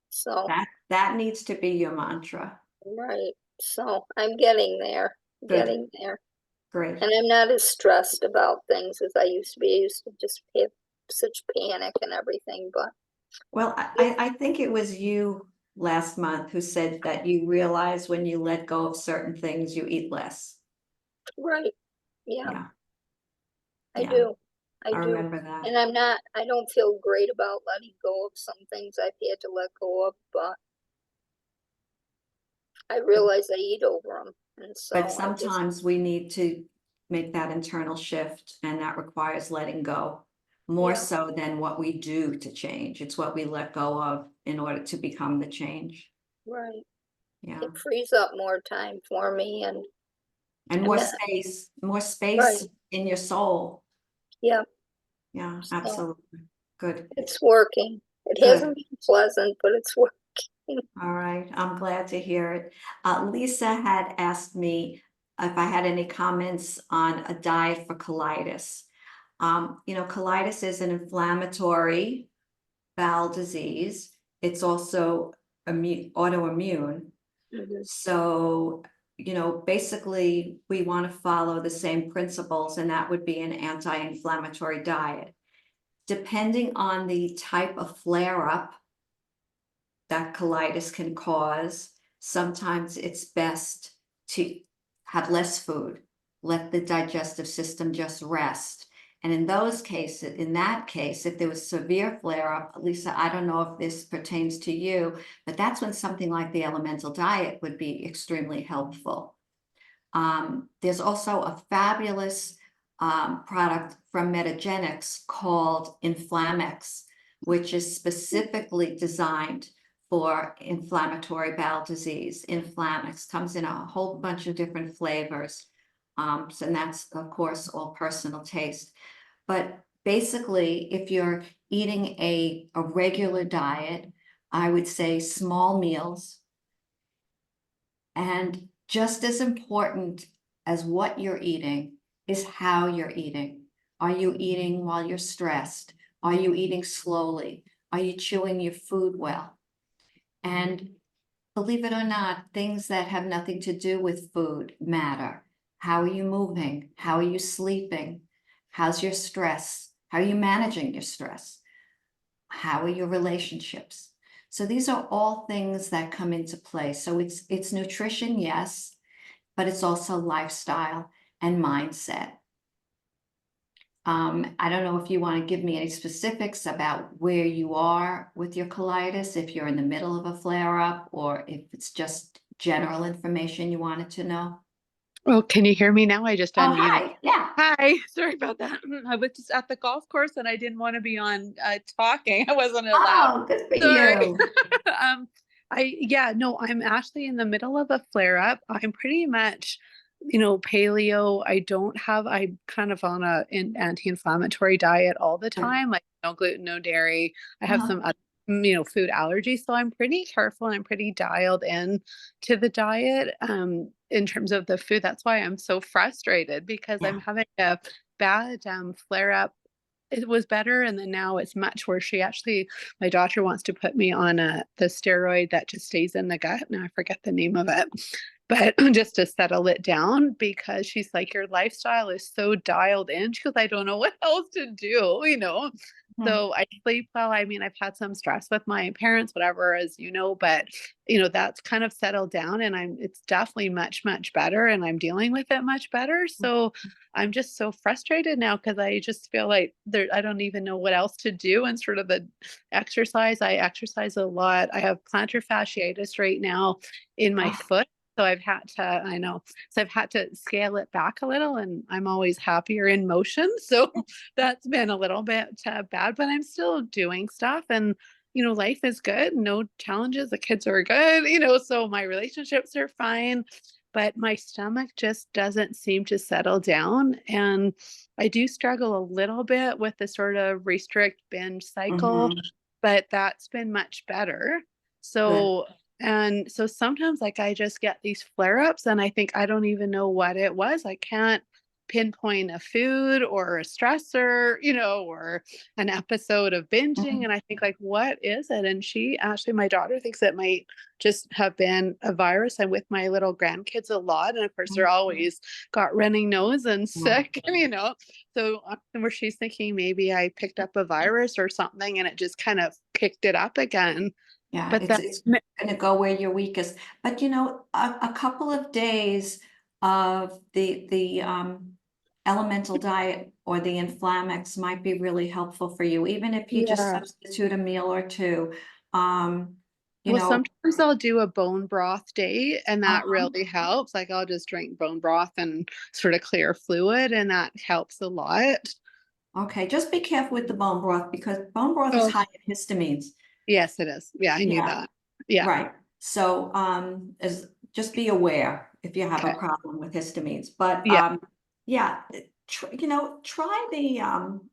So that needs to be your mantra. right. So I'm getting there. Getting there. Great. And I'm not as stressed about things as I used to be. I used to just have such panic and everything, but. Well, I think it was you last month who said that you realize when you let go of certain things, you eat less. Right. Yeah. Yeah. I do. I do. remember that. And I don't feel great about letting go of some things I've had to let go of, but I realize I eat over them. And so But sometimes we need to make that internal shift, and that requires letting go more so than what we do to change. It's what we let go of in order to become the change. right. Yeah. It frees up more time for me, and more that- space Right. in your soul. Yeah, Yeah, So- absolutely. Good. it's working. It Good. hasn't been pleasant, but it's working. All right, I'm glad to hear it. Lisa had asked me if I had any comments on a diet for colitis. Colitis is an inflammatory bowel disease. It's also autoimmune. Mhm. So, basically, we want to follow the same principles, and that would be an anti-inflammatory diet. Depending on the type of flare-up that colitis can cause, sometimes it's best to have less food, let the digestive system just rest. And in that case, if there was severe flare-up, Lisa, I don't know if this pertains to you, but that's when something like the elemental diet would be extremely helpful. There's also a fabulous product from Metagenics called Inflammex, which is specifically designed for inflammatory bowel disease. Inflammex comes in a whole bunch of different flavors. And that's, of course, all personal taste. But basically, if you're eating a regular diet, I would say small meals. And just as important as what you're eating is how you're eating. Are you eating while you're stressed? Are you eating slowly? Are you chewing your food well? And believe it or not, things that have nothing to do with food matter. How are you moving? How are you sleeping? How's your stress? How are you managing your stress? How are your relationships? So these are all things that come into play. So it's nutrition, yes, but it's also lifestyle and mindset. I don't know if you want to give me any specifics about where you are with your colitis, if you're in the middle of a flare-up, or if it's just general information you wanted to know. Oh, can you hear me now? I just Oh, unmuted. hi. Yeah. Hi, sorry about that. I was just at the golf course and I didn't want to be on talking. I wasn't allowed. Oh, good for Sorry. you. I'm actually in the middle of a flare up. I'm pretty much, paleo. I'm kind of on an anti-inflammatory diet all the time, like no gluten, no dairy. I have Uh-huh. some other, food allergies. So I'm pretty careful and I'm pretty dialed in to the diet. In terms of the food, that's why I'm so frustrated because Yeah. I'm having a bad flare up. It was better, and then now it's much worse. My daughter wants to put me on the steroid that just stays in the gut. Now I forget the name of it, but just to settle it down because she's like, your lifestyle is so dialed in. She goes, I don't know what else to do. Mhm. So I sleep well. I mean, I've had some stress with my parents, whatever, as you know, but that's kind of settled down and it's definitely much, much better and I'm dealing with it much better. So I'm just so frustrated now because I just feel like I don't even know what else to do. And sort of the exercise, I exercise a lot. I have plantar fasciitis right now in my foot. So I've had to scale it back a little and I'm always happier in motion. So that's been a little bit bad, but I'm still doing stuff and, life is good. No challenges. The kids are good, so my relationships are fine, but my stomach just doesn't seem to settle down. And I do struggle a little bit with the sort of restrict binge cycle, Mhm. but that's been much better. So and so sometimes like I just get these flare-ups and I think I don't even know what it was. I can't pinpoint a food or a stressor, or an episode of binging. Mhm. And I think like, what is it? And my daughter thinks it might just have been a virus. I'm with my little grandkids a lot. And of course they're always got running nose and sick, so where she's thinking maybe I picked up a virus or something and it just kind of kicked it up again. Yeah, But it's gonna go where you're weakest. But a couple of days of the elemental diet or the Inflammex might be really helpful for you, even if you just Yeah. substitute a meal or two. Well, sometimes I'll do a bone broth day and that Uh-huh. really helps. Like I'll just drink bone broth and sort of clear fluid and that helps a lot. Okay, just be careful with the bone broth because bone broth is Oh. high in histamines. Yes, it is. Yeah, I knew Yeah. that. Yeah. Right. So just be aware if you have a Okay. problem with histamines. But Yeah. try the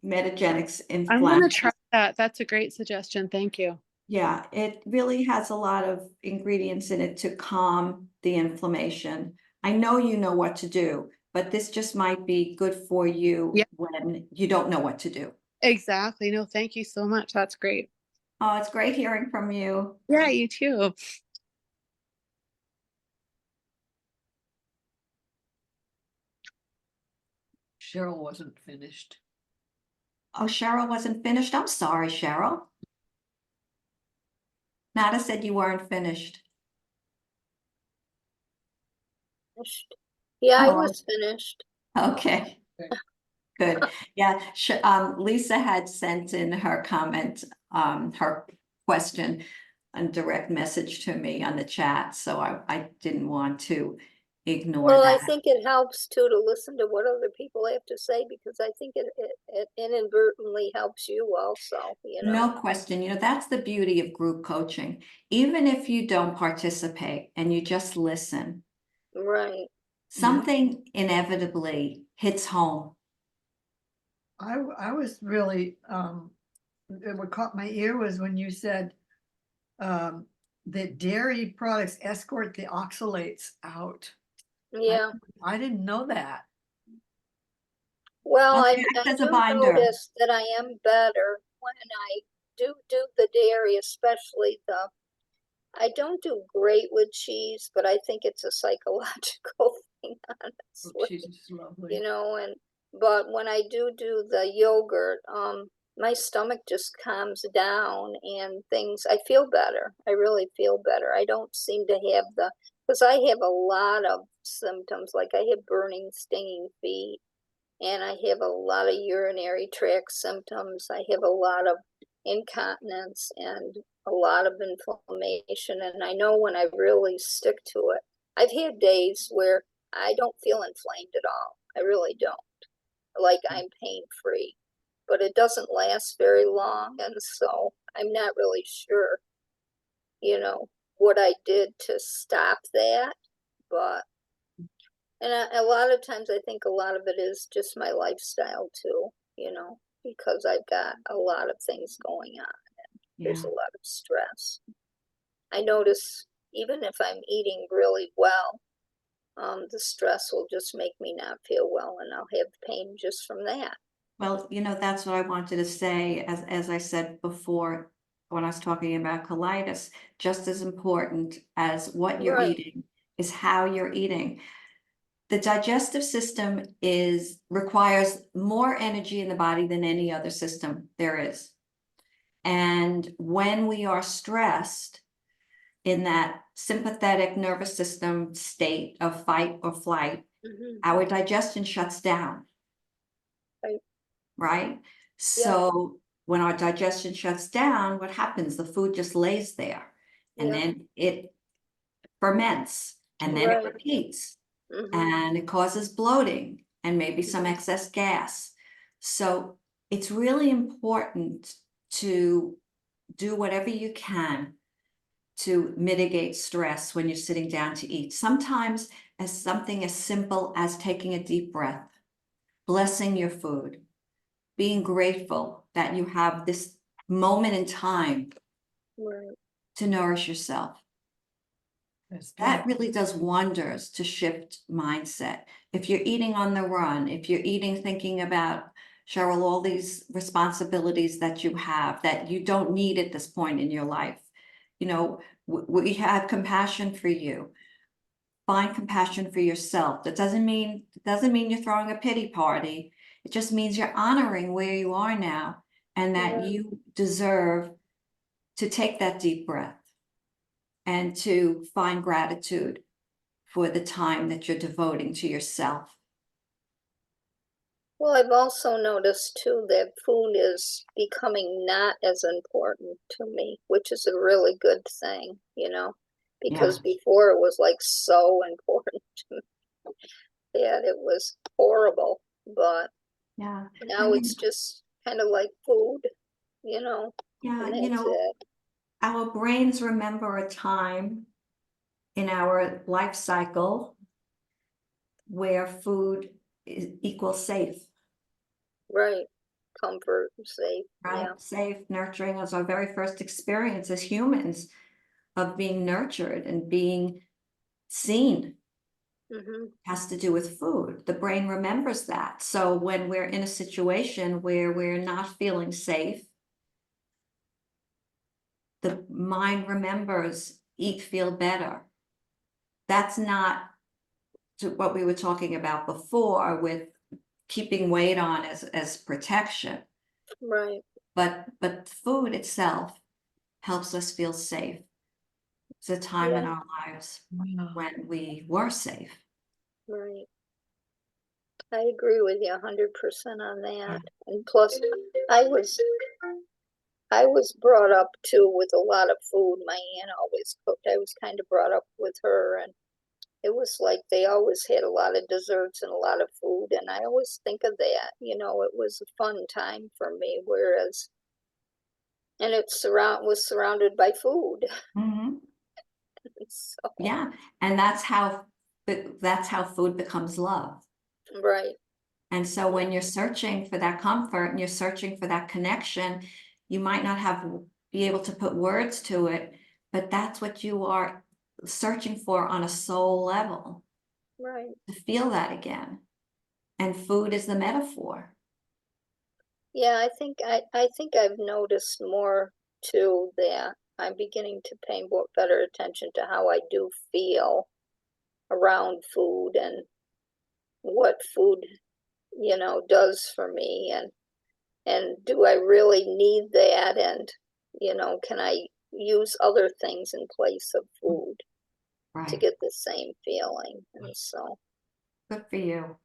Metagenics I'm gonna inflammation. try that. That's a great suggestion. Thank you. Yeah, it really has a lot of ingredients in it to calm the inflammation. I know you know what to do, but this just might be good for you Yeah. when you don't know what to do. Exactly. No, thank you so much. That's great. Oh, it's great hearing from you. Yeah, you too. Cheryl wasn't finished. Oh, Cheryl wasn't finished. I'm sorry, Cheryl. Nada said you weren't finished. Finished. Yeah, I Oh. was finished. Okay. Okay. Good. Yeah, Lisa had sent in her comment, her question and direct message to me on the chat, so I didn't want to ignore Well, I that. think it helps too to listen to what other people have to say, because I think it inadvertently helps you also, you know. No question. That's the beauty of group coaching. Even if you don't participate and you just listen, Right. something inevitably hits home. I was really, what caught my ear was when you said that dairy products escort the oxalates out. Yeah. I didn't know that. Well, Okay, I as a do binder. notice that I am better when I do the dairy, especially I don't do great with cheese, but I think it's a psychological thing, Oh, honestly, cheese is lovely. you know, but when I do the yogurt, my stomach just calms down and I feel better. I really feel better. I don't seem to have because I have a lot of symptoms, like I have burning, stinging feet, and I have a lot of urinary tract symptoms. I have a lot of incontinence and a lot of inflammation. And I know when I really stick to it, I've had days where I don't feel inflamed at all. I really don't. Like I'm pain free, but it doesn't last very long. And so I'm not really sure, what I did to stop that. But and a lot of times I think a lot of it is just my lifestyle too, because I've got a lot of things going on. There's a Yeah. lot of stress. I notice even if I'm eating really well, the stress will just make me not feel well, and I'll have pain just from that. Well, that's what I wanted to say, as I said before, when I was talking about colitis, just as important as what you're Right. eating is how you're eating. The digestive system requires more energy in the body than any other system there is. And when we are stressed in that sympathetic nervous system state of fight or flight, our digestion shuts down. Right. Right? So when our digestion shuts down, what happens? The food just lays there, and Yeah. then it ferments, and then Right. it repeats, Mhm. and it causes bloating and maybe some excess gas. So it's really important to do whatever you can to mitigate stress when you're sitting down to eat. Sometimes as something as simple as taking a deep breath, blessing your food, being grateful that you have this moment in time Right. to nourish yourself. That's That beautiful. really does wonders to shift mindset. If you're eating on the run, if you're eating thinking about, Cheryl, all these responsibilities that you have that you don't need at this point in your life, we have compassion for you. Find compassion for yourself. That doesn't mean you're throwing a pity party. It just means you're honoring where you are now, and that Yeah. you deserve to take that deep breath and to find gratitude for the time that you're devoting to yourself. Well, I've also noticed too that food is becoming not as important to me, which is a really good thing, because before it was like so important to me that it was horrible. But Yeah. now it's just kind of like food, and that's it. Our brains remember a time in our life cycle where food equals safe, Right. Comfort, safe, right? yeah. Safe, nurturing is our very first experience as humans of being nurtured and being seen. Mm-hmm. Has to do with food. The brain remembers that. So when we're in a situation where we're not feeling safe, the mind remembers eat, feel better. That's not what we were talking about before with keeping weight on as protection, Right. but food itself helps us feel safe. It's a time in Yeah. our lives Wow. when we were safe. Right. I agree with you 100% on that. And plus, I was I was brought up too with a lot of food. My aunt always cooked. I was kind of brought up with her, and it was like they always had a lot of desserts and a lot of food. And I always think of that. It was a fun time for me. Whereas, and was surrounded by food. Mhm. So, Yeah, and that's how food becomes love. right. And so when you're searching for that comfort and you're searching for that connection, you might not be able to put words to it, but that's what you are searching for on a soul level, Right. to feel that again. And food is the metaphor. Yeah, I think I've noticed more too that I'm beginning to pay more better attention to how I do feel around food and what food, does for me, and do I really need that, and can I use other things in place of food to Right. get the same feeling? And so Good for you.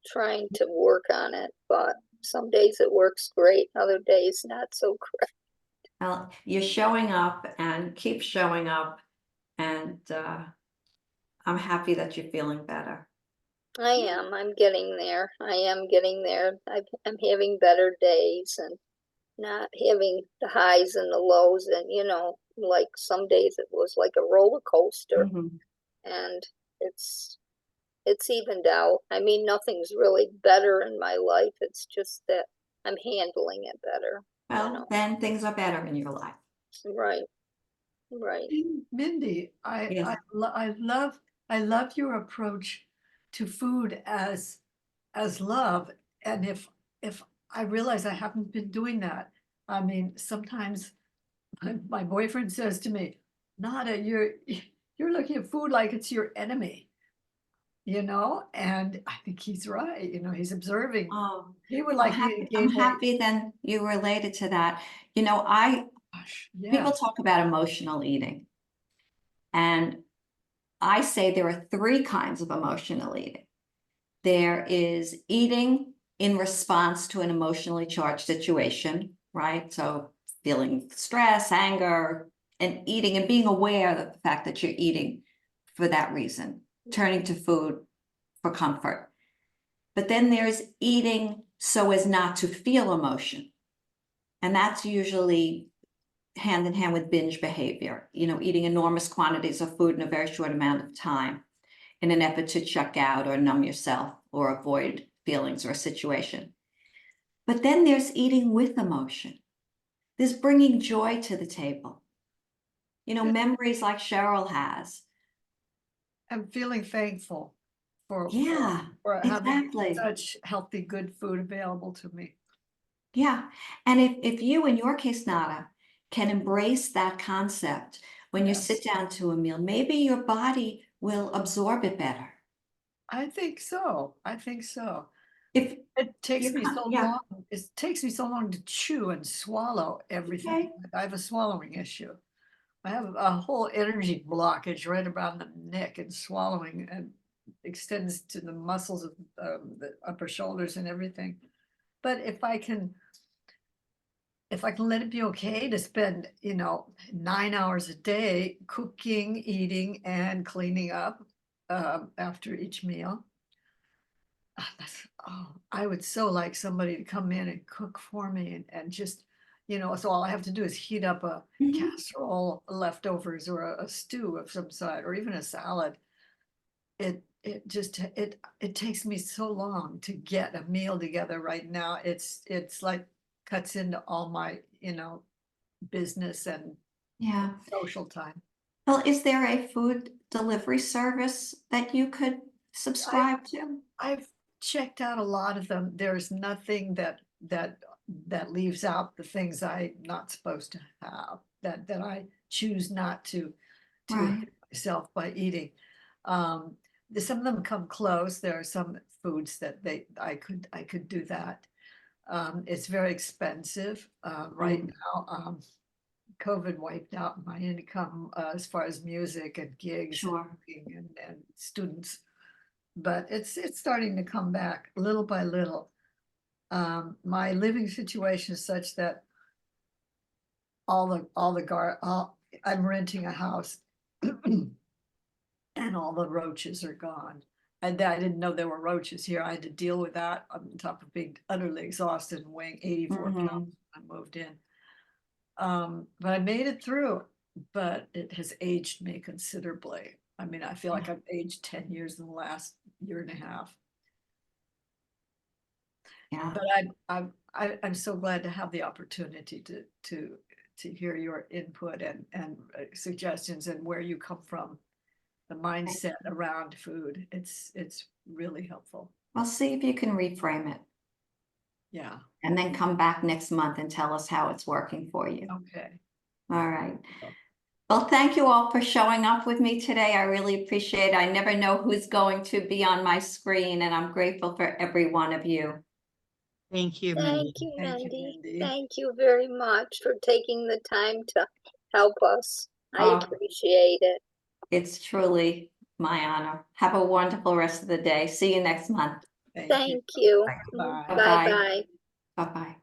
trying to work on it, but some days it works great, other days not so great. Well, you're showing up and keep showing up. And I'm happy that you're feeling better. I'm getting there. I am getting there. I'm having better days and not having the highs and the lows. And, like some days it was like a roller coaster, Mhm. and it's, it's evened out. I mean, nothing's really better in my life. It's just that I'm handling it better, Well, then things are better in your life. Right, right. Mindy, Yes. I love your approach to food as love. And if I realize I haven't been doing that, I mean, sometimes my boyfriend says to me, Nada, you're looking at food like it's your enemy, and I think he's right, he's observing. Oh, He would I'm like me to happy. I'm gain weight. happy then you related to that. People Yeah, talk about emotional eating, and I say there are three kinds of emotional eating. There is eating in response to an emotionally charged situation, right? So feeling stress, anger, and eating and being aware of the fact that you're eating for that reason, turning to food for comfort. But then there's eating so as not to feel emotion. And that's usually hand in hand with binge behavior, eating enormous quantities of food in a very short amount of time in an effort to check out or numb yourself or avoid feelings or a situation. But then there's eating with emotion. There's bringing joy to the table. Memories like Cheryl has. I'm feeling thankful for Yeah, having exactly. such healthy, good food available to me. Yeah. And if you, in your case, Nada, can embrace that concept when you sit Yes. down to a meal, maybe your body will absorb it better. I think so. I think so. If It takes me so yeah, long. It takes me so long to chew and swallow everything. okay. I have a swallowing issue. I have a whole energy blockage right around the neck, and swallowing and extends to the muscles of the upper shoulders and everything. But if I can let it be okay to spend, 9 hours a day cooking, eating, and cleaning up after each meal. I would so like somebody to come in and cook for me, and just, so all I have to do is heat up a Mhm. casserole, leftovers, or a stew of some sort, or even a salad. it just, it takes me so long to get a meal together right now. It's like cuts into all my, business and Yeah. social time. Well, is there a food delivery service that you could subscribe to? I've checked out a lot of them. There's nothing that leaves out the things I'm not supposed to have, that I choose not to Right. hurt myself by eating. Some of them come close. There are some foods that I could do that. It's very expensive right now. COVID wiped out my income as far as music and gigs Sure. and students. But it's starting to come back little by little. My living situation is such that I'm renting a house and all the roaches are gone. And I didn't know there were roaches here. I had to deal with that on top of being utterly exhausted and weighing 84 pounds when I moved in. But I made it through, but it has aged me considerably. I mean, I feel like I've aged 10 years in the last year and a half. Yeah. But I'm so glad to have the opportunity to hear your input and suggestions and where you come from, the mindset around food. It's really helpful. Well, see if you can reframe it Yeah. and then come back next month and tell us how it's working for you. Okay. All right. Well, thank you all for showing up with me today. I really appreciate it. I never know who's going to be on my screen, and I'm grateful for every one of you. Thank you, Mindy. Thank you, Thank you, Mindy. Mindy. Thank you very much for taking the time to help us. I Oh. appreciate it. It's truly my honor. Have a wonderful rest of the day. See you next month. Thank you. Thank you. Bye. Bye-bye. Bye-bye. Bye-bye.